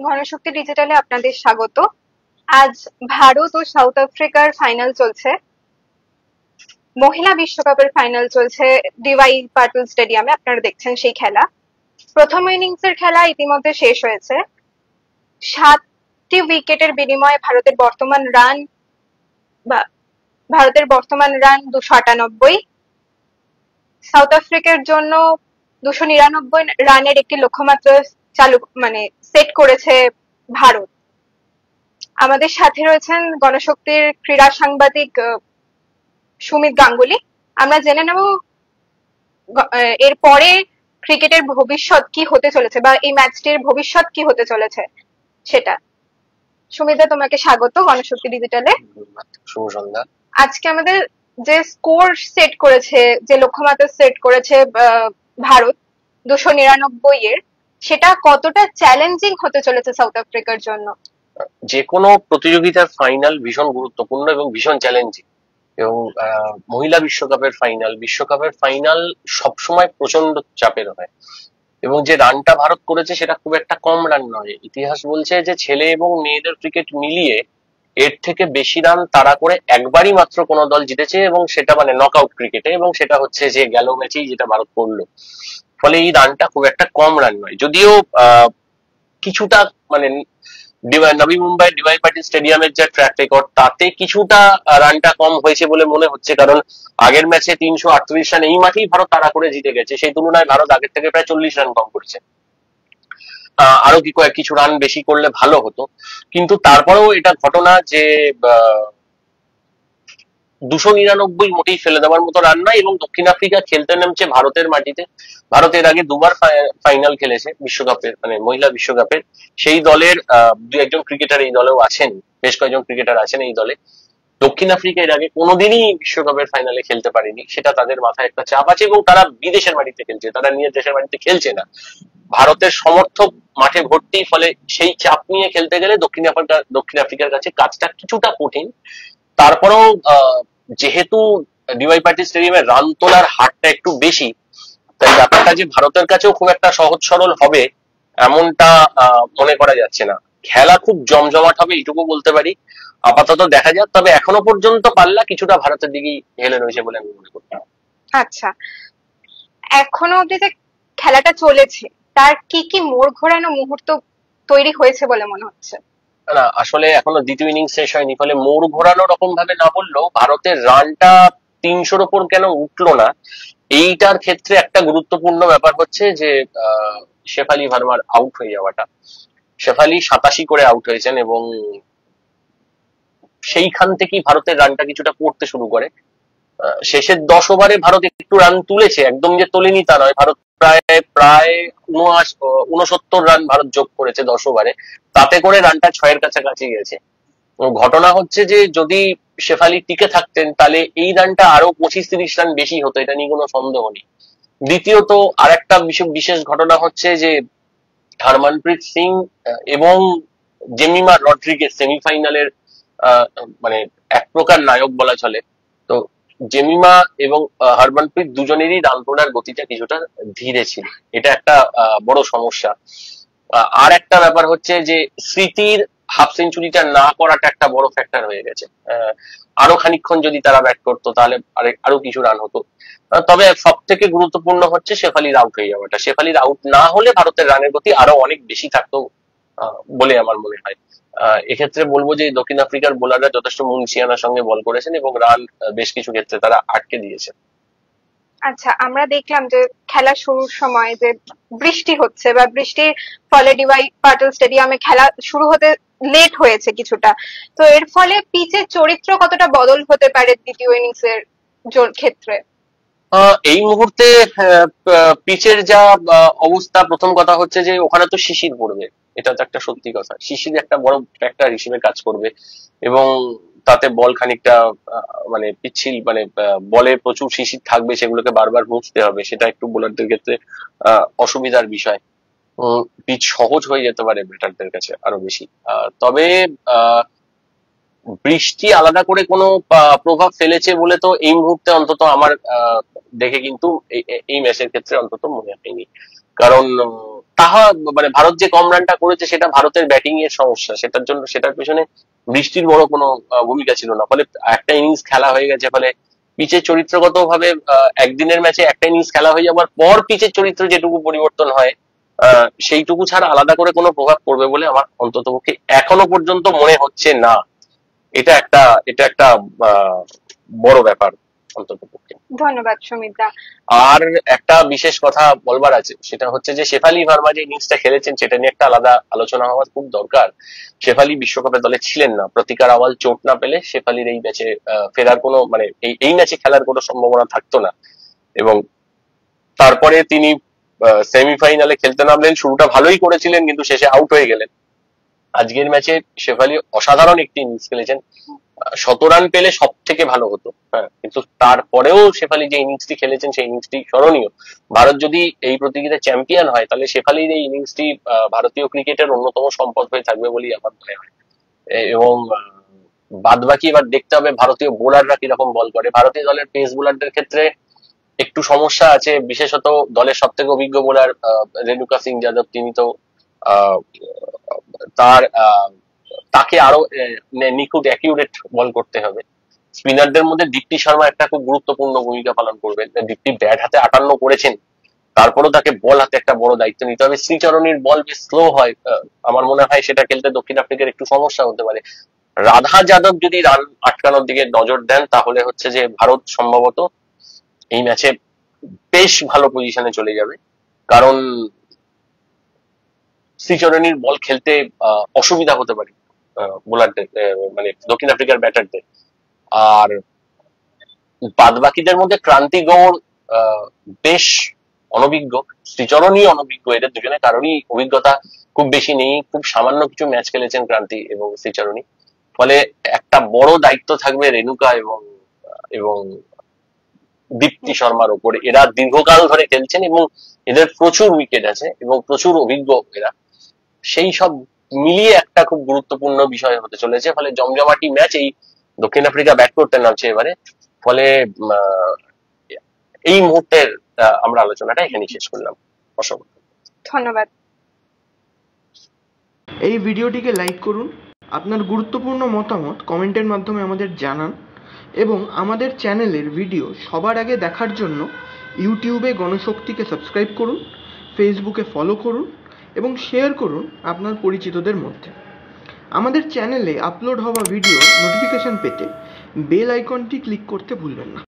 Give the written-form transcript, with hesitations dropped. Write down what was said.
গণশক্তি ডিজিটালে আপনাদের স্বাগত। আজ ভারত ও সাউথ আফ্রিকার ফাইনাল চলছে, মহিলা বিশ্বকাপের ফাইনাল চলছে ডিওয়াই পাটল স্টেডিয়ামে। আপনারা দেখছেন সেই খেলা। প্রথম ইনিংসের খেলা ইতিমধ্যে শেষ হয়েছে। 7টি উইকেটের বিনিময়ে ভারতের বর্তমান রান 298। সাউথ আফ্রিকার জন্য 299 রানের একটি লক্ষ্যমাত্রা সেট করেছে ভারত। আমাদের সাথে রয়েছেন গণশক্তির ক্রীড়া সাংবাদিক সুমিত গাঙ্গুলি। আমরা জেনে নেব এরপরে ক্রিকেটের ভবিষ্যৎ কি হতে চলেছে বা এই ম্যাচটির ভবিষ্যৎ কি হতে চলেছে সেটা। সুমিতা, তোমাকে স্বাগত গণশক্তি ডিজিটালে। শুভ সন্ধ্যা। আজকে আমাদের যে স্কোর সেট করেছে, যে লক্ষ্যমাত্রা সেট করেছে ভারত 299 এর, সেটা কতটা চ্যালেঞ্জিং হতে চলেছে সাউথ আফ্রিকার জন্য? যে কোনো প্রতিযোগিতার ফাইনাল ভীষণ গুরুত্বপূর্ণ এবং ভীষণ চ্যালেঞ্জিং, এবং মহিলা বিশ্বকাপের ফাইনাল সবসময় প্রচন্ড চাপের হয়। এবং যে রানটা ভারত করেছে সেটা খুব একটা কম রান নয়। ইতিহাস বলছে যে ছেলে এবং মেয়েদের ক্রিকেট মিলিয়ে এর থেকে বেশি রান তারা করে একবারই মাত্র কোনো দল জিতেছে, এবং সেটা নকআউট ক্রিকেটে, এবং সেটা হচ্ছে যে গেল ম্যাচেই যেটা ভারত করলো। ফলে এই রানটা খুব একটা কম রান নয়, যদিও কিছুটা নবী মুম্বাই ডিওয়াই পাটিল স্টেডিয়ামের যে ট্র্যাক রেকর্ড তাতে কিছুটা রানটা কম হয়েছে বলে মনে হচ্ছে, কারণ আগের ম্যাচে 338 রান এই মাঠেই ভারত তাড়া করে জিতে গেছে। সেই তুলনায় ভারত আগের থেকে প্রায় 40 রান কম করেছে। আরো কিছু রান বেশি করলে ভালো হতো, কিন্তু তারপরেও এটা ঘটনা যে 299 মোটেই ফেলে দেওয়ার মতো রান নয়। এবং দক্ষিণ আফ্রিকা খেলতে নামছে ভারতের মাটিতে। ভারত এর আগে দুবার ফাইনাল খেলেছে বিশ্বকাপের, মহিলা বিশ্বকাপের। সেই দলের দু একজন ক্রিকেটার এই দলেও আছেন, বেশ কয়েকজন ক্রিকেটার আছেন এই দলে। দক্ষিণ আফ্রিকা এর আগে কোনোদিনই বিশ্বকাপের ফাইনালে খেলতে পারেনি, সেটা তাদের মাথায় একটা চাপ আছে, এবং তারা বিদেশের মাটিতে খেলছে, তারা নিজের দেশের মাটিতে খেলছে না। ভারতের সমর্থক মাঠে ভর্তি, ফলে সেই চাপ নিয়ে খেলতে গেলে দক্ষিণ আফ্রিকার কাছে কাজটা কিছুটা কঠিন। তারপরেও যেহেতু ডিওয়াই পাটিল স্টেডিয়ামে রান তোলার হারটা একটু বেশি, তাই ব্যাপারটা যে ভারতের কাছেও খুব একটা সহজ সরল হবে এমনটা মনে করা যাচ্ছে না। খেলা খুব জমজমাট হবে এইটুকু বলতে পারি। আপাতত দেখা যাক, তবে এখনো পর্যন্ত পাল্লা কিছুটা ভারতের দিকেই হেলে রয়েছে বলে আমি মনে করি। আচ্ছা, এখনো অব্দি যে খেলাটা চলেছে তার কি কি মোড় ঘোরানো মুহূর্ত তৈরি হয়েছে বলে মনে হচ্ছে? না, আসলে এখনো দ্বিতীয় ইনিংস শেষ হয়নি, ফলে মোড় ঘোরানো রকম ভাবে না বললেও ভারতের রানটা 300-র ওপর কেন উঠলো না এইটার ক্ষেত্রে একটা গুরুত্বপূর্ণ ব্যাপার হচ্ছে যে শেফালি ভার্মার আউট হয়ে যাওয়াটা। শেফালি 87 করে আউট হয়েছেন, এবং সেইখান থেকেই ভারতের রানটা কিছুটা পড়তে শুরু করে। শেষের 10 ওভারে ভারত একটু রান তুলেছে, একদম যে তোলেনি তা নয়। ভারত প্রায় 69 রান ভারত যোগ করেছে 10 ওভারে, তাতে করে রানটা 6-এর কাছাকাছি গেছে। ঘটনা হচ্ছে যে যদি শেফালি টিকে থাকতেন তাহলে এই রানটা আরো 25-30 রান বেশি হতো, এটা নিয়ে কোনো সন্দেহ নেই। দ্বিতীয়ত আরেকটা বিশেষ ঘটনা হচ্ছে যে হরমনপ্রীত সিং এবং জেমিমা রড্রিগেজ সেমিফাইনালের এক প্রকার নায়ক বলা চলে। তো জেমিমা এবং হরমনপ্রীত দুজনেরই রান তোলার গতিটা কিছুটা ধীরে ছিল, এটা একটা বড় সমস্যা। আর একটা ব্যাপার হচ্ছে যে স্মৃতির হাফ সেঞ্চুরিটা না করাটা একটা বড় ফ্যাক্টর হয়ে গেছে। আরো খানিকক্ষণ যদি তারা ব্যাট করতো তাহলে আরো কিছু রান হতো। তবে সব থেকে গুরুত্বপূর্ণ হচ্ছে শেফালির আউট হয়ে যাওয়াটা। শেফালির আউট না হলে ভারতের রানের গতি আরো অনেক বেশি থাকতো বলে আমার মনে হয়। এক্ষেত্রে বলবো যে দক্ষিণ আফ্রিকার বোলাররা যথেষ্ট মুনসিয়ানার সঙ্গে বল করেছেন, এবং রান বেশ কিছু ক্ষেত্রে তারা আটকে দিয়েছে। আচ্ছা, আমরা দেখলাম যে খেলা শুরুর সময় যে বৃষ্টি হচ্ছে বা বৃষ্টির ফলে ডিওয়াই পাটল স্টেডিয়ামে খেলা শুরু হতে লেট হয়েছে কিছুটা। তো এর ফলে পিচের চরিত্র কতটা বদল হতে পারে দ্বিতীয় ইনিংসের ক্ষেত্রে? এই মুহূর্তে পিচের যা অবস্থা, প্রথম কথা হচ্ছে যে ওখানে তো শিশির পড়বে, এটা তো একটা সত্যি কথা। শিশির একটা বড় ফ্যাক্টর হিসেবে কাজ করবে, এবং তাতে বল খানিকটা পিচ্ছিল, বলে প্রচুর শিশির থাকবে, সেগুলোকে বারবার মুছতে হবে, সেটা একটু বোলারদের ক্ষেত্রে অসুবিধার বিষয়। পিচ সহজ হয়ে যেতে পারে ব্যাটারদের কাছে আরো বেশি। তবে বৃষ্টি আলাদা করে কোনো প্রভাব ফেলেছে বলে তো এই মুহূর্তে অন্তত আমার দেখে কিন্তু এই ম্যাচের ক্ষেত্রে অন্তত মনে হয়নি। কারণ তাহা মানে ভারত যে কম রানটা করেছে সেটা ভারতের ব্যাটিং এর সমস্যা, সেটার পেছনে বৃষ্টির বড় কোনো ভূমিকা ছিল না। ফলে একটা ইনিংস খেলা হয়ে গেছে, ফলে পিচের চরিত্রগত ভাবে একদিনের ম্যাচে একটা ইনিংস খেলা হয়ে যাওয়ার পর পিচের চরিত্র যেটুকু পরিবর্তন হয় সেইটুকু ছাড়া আলাদা করে কোনো প্রভাব পড়বে বলে আমার অন্ততপক্ষে এখনো পর্যন্ত মনে হচ্ছে না। এটা একটা বড় ব্যাপার অন্ততপক্ষে। ধন্যবাদ সুমিত্রা। আর একটা বিশেষ কথা বলবার আছে, সেটা হচ্ছে যে শেফালি ভার্মা যে ইনিংসটা খেলেছেন সেটা নিয়ে একটা আলাদা আলোচনা হওয়া খুব দরকার। শেফালি বিশ্বকাপের দলে ছিলেন না, প্রতিকার আওয়াল চোট না পেলে শেফালির এই ম্যাচে ফেরার কোনো মানে এই ম্যাচে খেলার কোনো সম্ভাবনা থাকতো না। এবং তারপরে তিনি সেমিফাইনালে খেলতে নামলেন, শুরুটা ভালোই করেছিলেন কিন্তু শেষে আউট হয়ে গেলেন। আজকের ম্যাচে শেফালি অসাধারণ একটি ইনিংস খেলেছেন, 100 রান পেলে সব থেকে ভালো হতো, হ্যাঁ, কিন্তু তারপরেও শেফালি যে ইনিংসটি খেলেছেন সেই ইনিংসটি স্মরণীয়। ভারত যদি এই প্রতিযোগিতায় চ্যাম্পিয়ন হয় তাহলে শেফালির এই ইনিংসটি ভারতীয় ক্রিকেটের অন্যতম সম্পদ হয়ে থাকবে বলেই আমার মনে হয়। এবং বাদ বাকি এবার দেখতে হবে ভারতীয় বোলাররা কিরকম বল করে। ভারতীয় দলের পেস বোলারদের ক্ষেত্রে একটু সমস্যা আছে, বিশেষত দলের সব থেকে অভিজ্ঞ বোলার রেণুকা সিং যাদব, তিনি তো আহ, তাকে আরো নিখুঁত অ্যাকিউরেট বল করতে হবে। স্পিনারদের মধ্যে দীপ্তি শর্মা একটা খুব গুরুত্বপূর্ণ ভূমিকা পালন করবেন। দীপ্তি ব্যাট হাতে 58 করেছেন, তারপরেও তাকে বল হাতে একটা বড় দায়িত্ব নিতে হবে। শ্রীচরণীর বল বেশ স্লো হয়, আমার মনে হয় সেটা খেলতে দক্ষিণ আফ্রিকার একটু সমস্যা হতে পারে। রাধা যাদব যদি রান আটকানোর দিকে নজর দেন তাহলে হচ্ছে যে ভারত সম্ভবত এই ম্যাচে বেশ ভালো পজিশনে চলে যাবে, কারণ শ্রীচরণীর বল খেলতে অসুবিধা হতে পারে বোলারদের, মানে দক্ষিণ আফ্রিকার ব্যাটারদের। আর বাদ বাকিদের মধ্যে ক্রান্তি গৌড় বেশ অনভিজ্ঞ, শ্রীচরণই অনভিজ্ঞ, এদের দুজনে কারোরই অভিজ্ঞতা খুব বেশি নেই, খুব সামান্য কিছু ম্যাচ খেলেছেন ক্রান্তি এবং শ্রীচরণী। ফলে একটা বড় দায়িত্ব থাকবে রেণুকা এবং এবং দীপ্তি শর্মার ওপরে। এরা দীর্ঘকাল ধরে খেলছেন এবং এদের প্রচুর উইকেট আছে এবং প্রচুর অভিজ্ঞ এরা, সেই সব মিলিয়ে একটা খুব গুরুত্বপূর্ণ বিষয় হতে চলেছে। ফলে জমজমাটি ম্যাচ। এই দক্ষিণ আফ্রিকা ব্যাট করতে নামছে এবারে। ফলে এই মুহূর্তের আমরা আলোচনাটা এখানেই শেষ করলাম। অসংখ্য ধন্যবাদ। এই ভিডিওটিকে লাইক করুন, আপনার গুরুত্বপূর্ণ মতামত কমেন্টের মাধ্যমে আমাদের জানান এবং আমাদের চ্যানেলের ভিডিও সবার আগে দেখার জন্য ইউটিউবে গণশক্তিকে সাবস্ক্রাইব করুন, ফেসবুকে ফলো করুন এবং শেয়ার করুন আপনার পরিচিতদের মধ্যে। আমাদের চ্যানেলে আপলোড হওয়া ভিডিও নোটিফিকেশন পেতে বেল আইকনটি ক্লিক করতে ভুলবেন না।